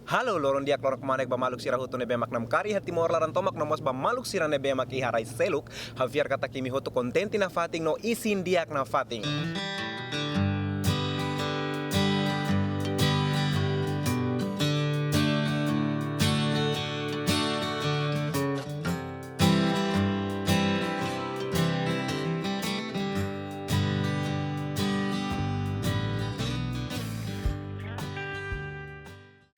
Halo loron diak lorok manek ba maluk sira hutu nebe maknam kari hati mor laran tomak nomos ba maluk sira nebe mak iharai seluk Javier kata kimi hotu kontenti na fating no isin diak na fating.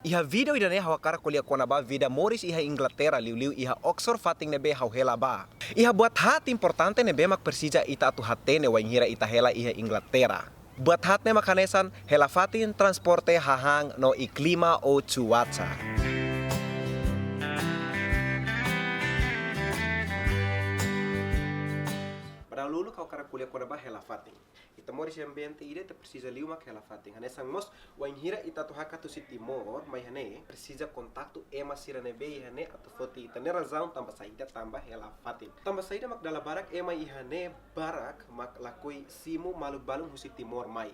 Iha video idane hawa kara kuliah kona ba vida Morris iha Inglaterra liu iha Oxford fating nebe hau hela ba. Iha buat hati importante nebe mak Persija ita atu hatene wa inghira ita hela iha Inglaterra. Buat hatne makanesan hela fatin transporte hahang no iklima o cuaca. Pada lulu kau kara kuliah kona ba hela fating. Ita Morris ambiente ide te precisa liu mak hela fating. Hanesang mos wa inghira ita tu hakatu si timor mai hane precisa kontaktu ema sira nebe ihane atu foti ita ne razão tamba saída tamba hela fating. Tamba saída mak dala barak ema ihane barak mak lakui simu maluk balung husi timor mai.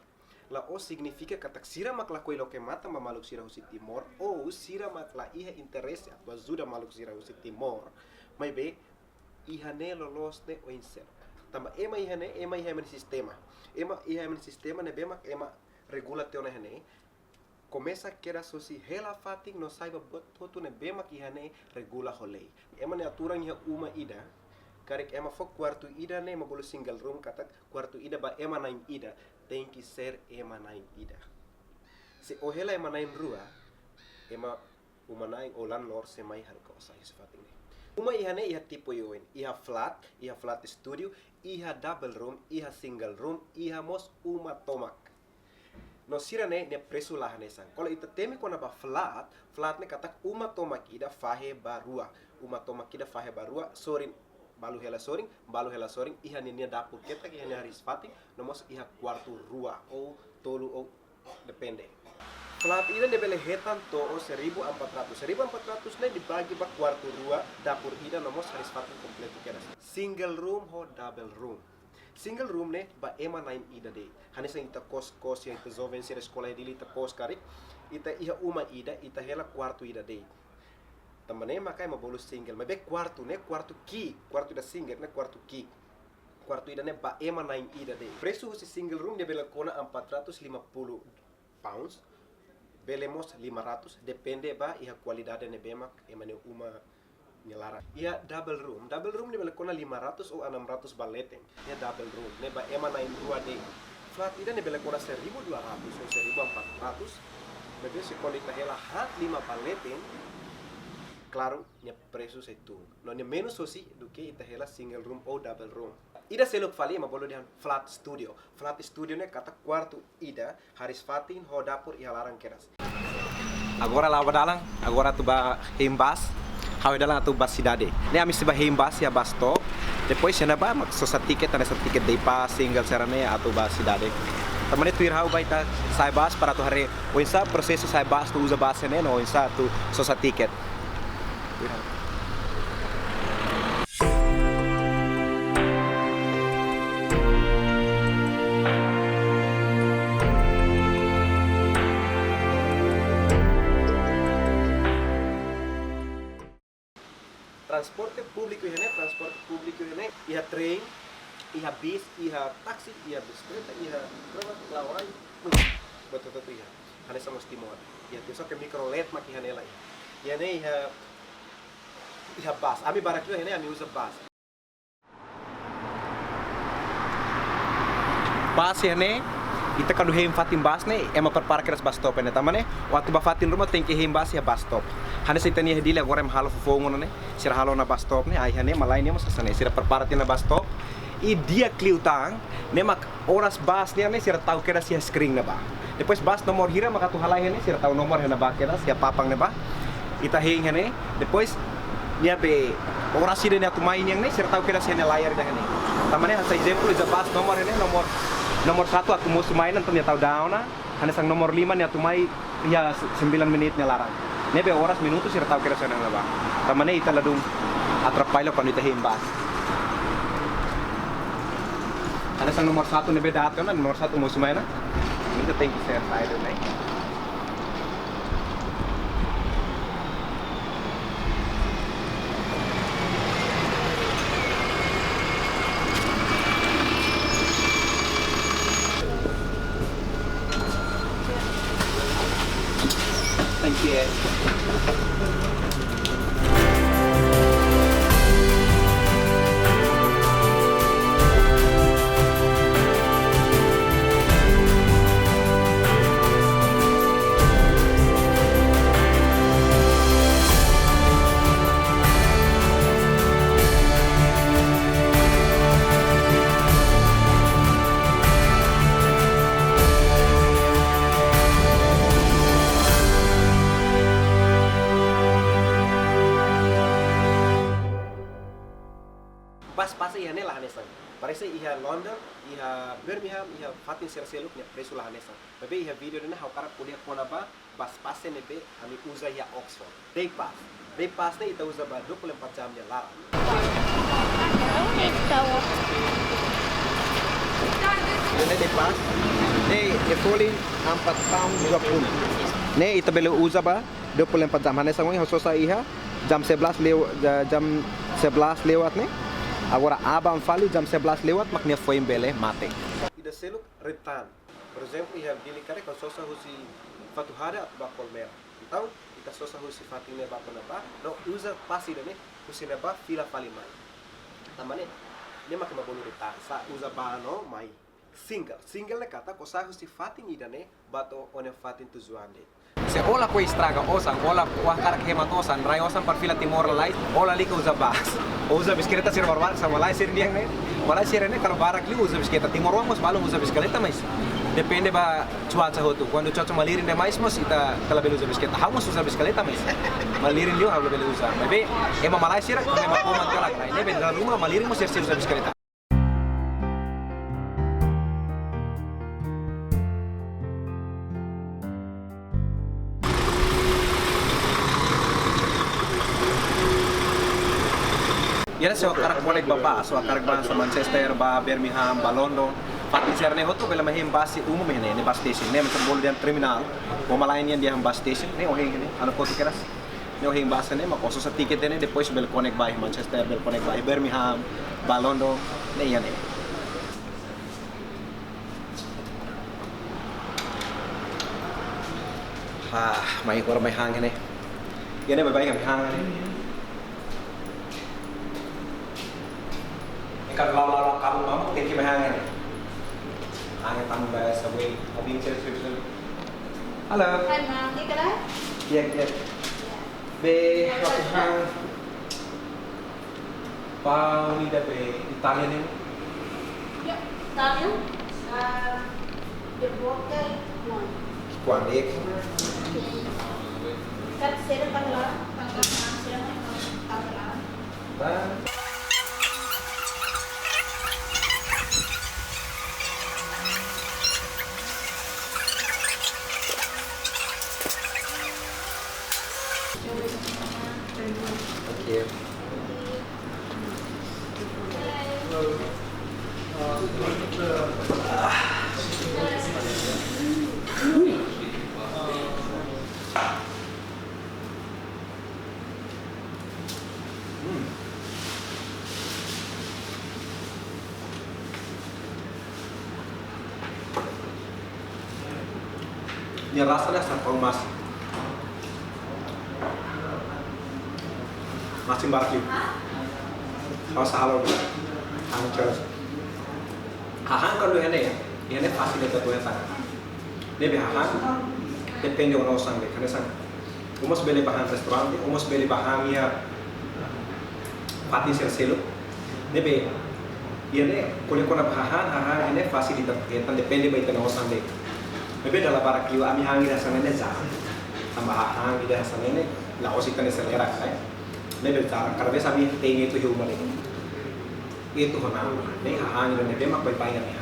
La o significa katak sira mak lakui lo que mata ma maluk sira husi timor o sira mak la iha interesse atu ajuda maluk sira husi timor. Mai be ihane lolos ne o insert. Tamba ema ihane sistema. Ema ihane sistema nebe mak ema regulação hane. Começa que era sosi hela fating no saiba buat totu nebe mak ihane regula holei. Ema ne aturan iha uma ida. Karek ema fok quarto ida ne ma bolu single room katak quarto ida ba ema naim ida. Tem que ser ema naim ida. Se o hela ema naim rua ema uma naim o landlord se mai har ko sa fating ne. Uma ihane iha tipo yoin. Iha flat studio, iha double room, iha single room, iha mos uma tomak. No sirane ne presu lah hanesan. Kalau ita temi kona ba flat ne katak uma tomak ida fahe barua. Uma tomak ida fahe barua, sorin balu hela soring, iha ninia dapur ketak iha haris fating, nomos iha quarto rua ou tolu ou depende. Flat ida debele hetan to 1.400. 1.400 ne dibagi ba quarto rua dapur ida nomos haris fating kompleto keras. Single room ho double room. Single room ne ba ema naim ida de. Hanesa ita kos yang ita zoven sira sekolah dili ita kos karik. Ita iha uma ida, ita hela quarto ida de. Tamane makai ma bolu single. Mabe quarto da single ne quarto ki. Quarto ida ne ba ema naim ida de. Preço si single room de bela kona 450 pounds. Belemos 500 depende ba iha qualidade ne bemak emane uma nyelara. Ia double room ne bela kona 500 o 600 baleten. Ia double room ne ba ema naim rua de. Flat ida ne bela kona 1.200 o 1.400. Bebe se qualita hela hat 5 baleten. Claro, nya preço se tu. No nya menos sosi do que ita hela single room ou double room. Ida selok fali ma bolo dihan flat studio. Flat studio ne kata quarto ida haris fatin ho dapur ia larang keras. Agora lá dalang, agora tu ba himbas. Hawe dalang tu bas cidade. Ne ami se ba himbas ya bas stop. Depois se na ba mak so sa ticket de pa single serane atu bas cidade. Tamane tu irhau baita sai bas para tu hare. O insa processo sai bas tu usa bas ne no insa tu so sa ticket. Transporte público ini, iha train, iha bis, iha taksi, iha bisikleta, iha berapa lawan, betul iha. Hanya sama Timor. Iha tiusa ke microlet maki hanela iha. Iha ne iha bus. Ami barak yo ini ami usa bus. Bus ini ita kadu heim fatin bus ne ema prepara keras bus stop ne tamane waktu ba fatin rumah tengke heim bus ya bus stop. Hane sita ni hedile agora halo fofongo ne sira halo na bus stop ne ai hane malai ne masasane sira prepara na bus stop. I dia kliutang ne mak horas bus ne sira tau keras ya screen na ba. Depois bus nomor hira maka tu halai ne sira tau nomor na ba keras ya papang ne ba. Ita heim hane depois nia be horas sida ne tu main yang ne sira tau keras ya layar dah ne. Tamane hasa exemplo is bus nomor ne nomor 1 aku mau mainan ternyata tahu down na. Hanya sang nomor 5 nya tu mai ya 9 menit nya larang. Nebe horas minutos sira tau kira sana na ba. Tamane ita ladung atrapalho quando ita himbas. Hanya sang nomor 1 nebe dato na nomor 1 mo sumay na. Minta thank you sir side na. Thank you. Pas ihane lah hanesan. Parece iha London, iha Birmingham, iha fatin serseluk ne presu lah hanesan. Bebe iha video dena hau karak kuliah kona ba bas passe nebe kami usa iha Oxford. Day pass. Day pass ne ita usa ba 24 jam dia larang. Ini day pass. Ne folin 4 tahun 20. Ne ita bele usa ba 24 jam hanesan ngi hososa iha jam 11 lewat ne. Agora abang fali jam 11 lewat maknya foi bele mate. Ida seluk retan. Por exemplo, ia dili kare kalau sosa husi fatuhada atau bakol mer. Então, ita sosa husi fatine bakol naba, no usa pasi dene husi naba fila fali mai. Tamane, ne maknya mabonu retan. Sa usa bano mai. Single ne kata ko sa husi fatin ida ne bato one fatin tujuande. Se ola ko estraga osan, ola kuah karak hemat osan, rai osan par fila timor lai, ola lika usa bas. Usa bicicleta sir barbar sama lai sir diang ne. Walai sir ne kalau barak li usa bicicleta timor wamos balum usa bicicleta mais. Depende ba cuaca hotu. Quando cuaca malirin de mais mos ita kala belu usa bicicleta. Hamos usa bicicleta mais. Malirin liu habla belu usa. Bebe ema malai sir ema poman kala kala. Ne ben rumah malirin mos sir usa bicicleta. Ia so karak boleh baba, so karak bangsa Manchester, ba Birmingham, ba London. Pati serne hotu bela mahim basi umum ne bus station. Ne macam bol dia terminal. Boma lain yang dia bus station. Ne oheng ne, ano ko keras. Ne oheng bus ne, makoso sa tiket ne depois bel connect ba Manchester, bel connect ba Birmingham, ba London. Ne yan ne. Mai ko mai hang ne. Yan ne bye hang ne. Kalau lalu kamu mau tinggi bahangin, angin tambah sampai abing cerita. Halo. Hai Mang, ini kira? Iya. Be, aku hang. Pau ida be Italian ini. Ya, Italian. The vocal one. Kuandek. Kan sera pangla, sera pangla. Oke. Ini rasanya satu masih baraki. Kalau salah hang terus. Hahang kalau ini fasilitas tuh yang Ini hahang depende orang orang deh. Karena sang, umus beli bahan restoran, umus beli bahan ya pati selu. Ini kuliah hahang ini fasilitas kegiatan depende baik orang orang deh. Bebe dalam barak liu ami hangi rasanya jarang. Tambah hahang di rasanya ini laosikan selera kan. Bebe jarang karena biasa ami tinggi itu humor itu honam. Nih hahang ini bebe mak baik nih.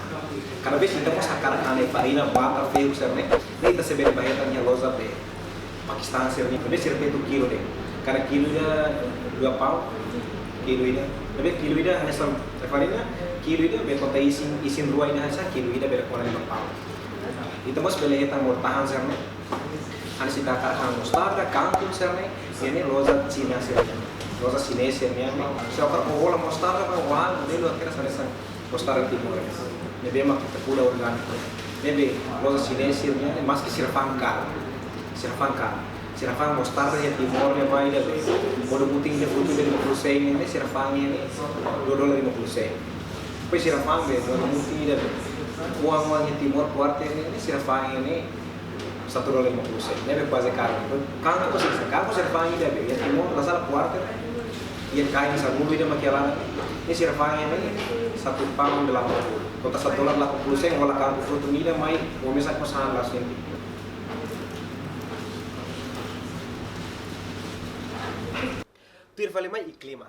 Karena biasa kita mau sakar aneh farina butter feu serne. Nih kita sebeli bahetannya loza be Pakistan serne. Bebe sirpe itu kilo deh. Karena kilonya 2 pound. Kilonya. Bebe kilonya hanya sama farina. Kilonya be kota isin ruai dah hanya kilonya be kurang 5 pound. Itu mas beli kita murtahan serne, ane si kakak hang mustard, kangkung serne, ini loza Cina serne, loza Cina serne, siapa orang mustard apa orang, ini lo kira sana sang mustard timur, ini dia mak kita pula organik, ini loza Cina serne, mas ke sirfangkar, Sirafang mostarda ya timor ya mai da be. Modo puting ya putu de 50 sen ini sirafang ini $2.50. Poi sirafang be modo puting da be. Uang ya timor kuarte ini sirafang ini $1.50. Ini quasi caro. Kanto ko sirafang da be ya timor la sala kuarte. Yang kain sa mulu ida makialan. Ini sirafang ini £1.80. Kota $1.80 wala kampo fruto nila mai umisak masahan las ini. Tuir fali mai iklima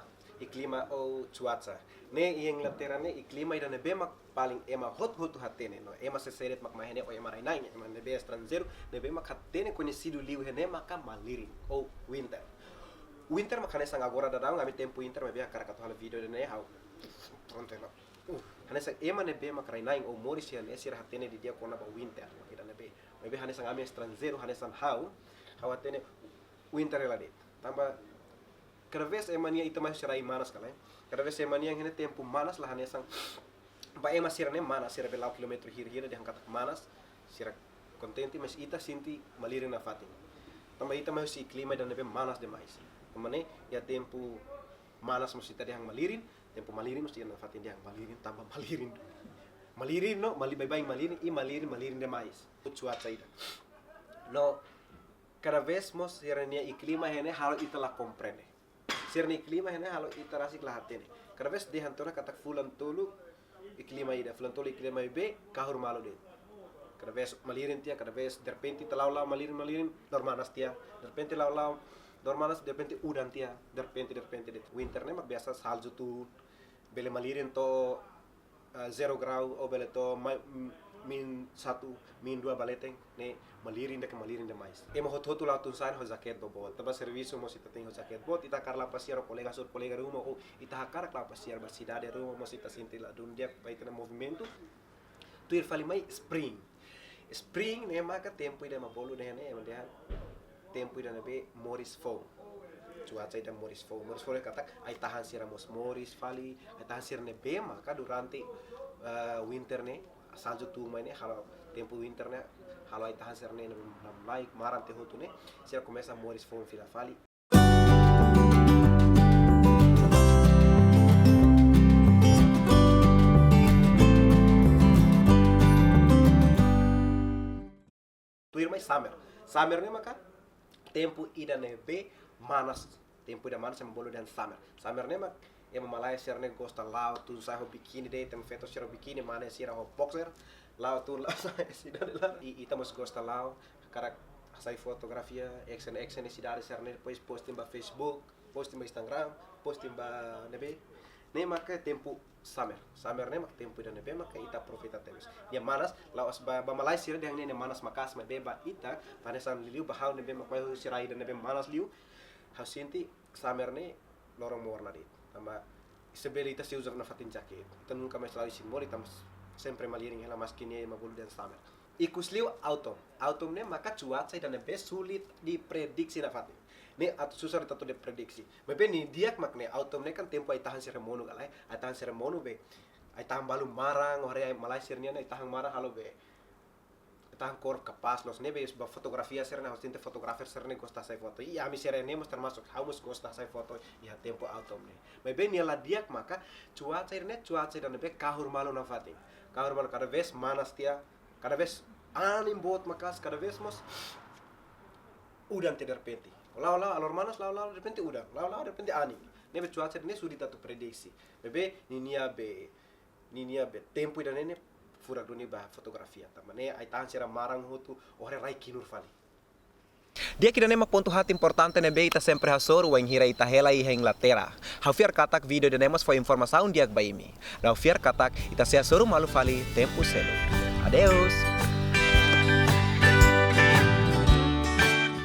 o cuaca. Ne yang laterane iklima ida nebe mak paling ema hot hatene no ema seseret mak mahene o ema rainai ema nebe estrangeiro nebe mak hatene conhecido liu hene maka maliri o winter. Winter makane sang agora dadang ngami tempo winter mebe karakato hal video dene hau. Tronteno. Hanesa ema nebe mak rainai o moris ya nesir hatene di dia kona ba winter ida nebe hanesa ngami estrangeiro hanesa hau hatene winter elade. Tamba cada vez emania ita mais serai manas kala. Cada vez emania ngene tempo manas lah hanesang ba ema sirane manas sira belau kilometro hir-hira di angkat manas sira contente mas ita sinti malirin na fatin. Tamba ita mais si klima dan nebe manas demais. Kamane ya tempo manas mesti tadi hang malirin, tempo malirin mesti na fatin di hang malirin tambah malirin. Malirin no, bye malirin demais. Cuaca ita. No cada vez mos sirane iklima hene halo ita la comprende. Sirni klima hene halo itarasik lahatene. Kada vez de hantora katak fulan tolu iklima ida, fulan tolu iklima be kahur malo de. Kada vez malirin tia, kada vez derpenti talaw malirin dormanas tia, derpenti law dormanas derpenti udan tia, derpenti de. Winter ne mak biasa salju tu bele malirin to 0 grau o bele to -1, -2 baleteng ne malirin de mais. Emo hot la tunsan ho jaket do bot. Taba serviço mo sita tem ho jaket bot ita karla pasiar colega sur colega rumo o ita hakar kla pasiar ba cidade rumo mo sita senti la dun dia pai tena movimento. Tu ir fali mai spring. Spring ne maka tempo ida mabolu de ne ema dia tempo ida be Morris Fall. Cuaca ida Morris Fall kata ai tahan sira Morris fali, ai tahan sira ne be maka durante winter ne salju tu maine halo tempo winter ne halo ai tahan sira ne na mai marante hotu ne sira começa Morris Fall fila fali. Tuir mai summer ne maka tempo ida ne be manas tempo ida manas sama bolu dan summer ne mak ema malaya sira ne gosta lao tu sa ho bikini de tem feto sira bikini mana sira ho boxer lao tu la sida de la ita mos gosta lao karak sai fotografia action sida sira ne depois posting ba Facebook posting ba Instagram posting ba nebe ne maka tempo summer ne mak tempo ida nebe maka ita profita temes dia manas lawas ba malaya sira de ne manas makas me beba ita panesan liu ba hau nebe mak ba sira ida nebe manas liu hasinti summer ne lorong warna dit sama sebelita si usar na fatin jacket ita nunca mais selalu simbol ita sempre maliring hela maskini mabulu dan summer ikusliu autumn ne maka cuaca dan nebe sulit diprediksi na fatin ne atau susah ditatu diprediksi mebe ni diak makne autumn ne kan tempo ai tahan seremonu galai ai tahan seremonu be ai tahan balu marang ore ai malai sirnia ai tahan marang halo be tahan kor kapas los nebe ba fotografia serna hostinte fotografer serna gosta sai foto iya mi serene mos termasuk hamus gosta sai foto ya tempo autumn ne mebe ni la diak maka cuaca dan nebe kahur malu na fatin kahur malu kada vez manas tia kada vez anim bot makas kada vez mos udan tidak repenti lau alor manas lau repenti udan lau repenti anim nebe cuaca ne sudah tatu prediksi bebe ninia be tempo dan ne fura duni ba fotografia tamane ai tahan sira marang hutu ore rai kinur fali. Dia kira nema ponto hat importante nebe ita sempre hasor o hira ita hela i heng latera. Hafiar katak video de nemos foi informação diak baimi. Hafiar katak ita se hasor malu fali tempo selo. Adeus.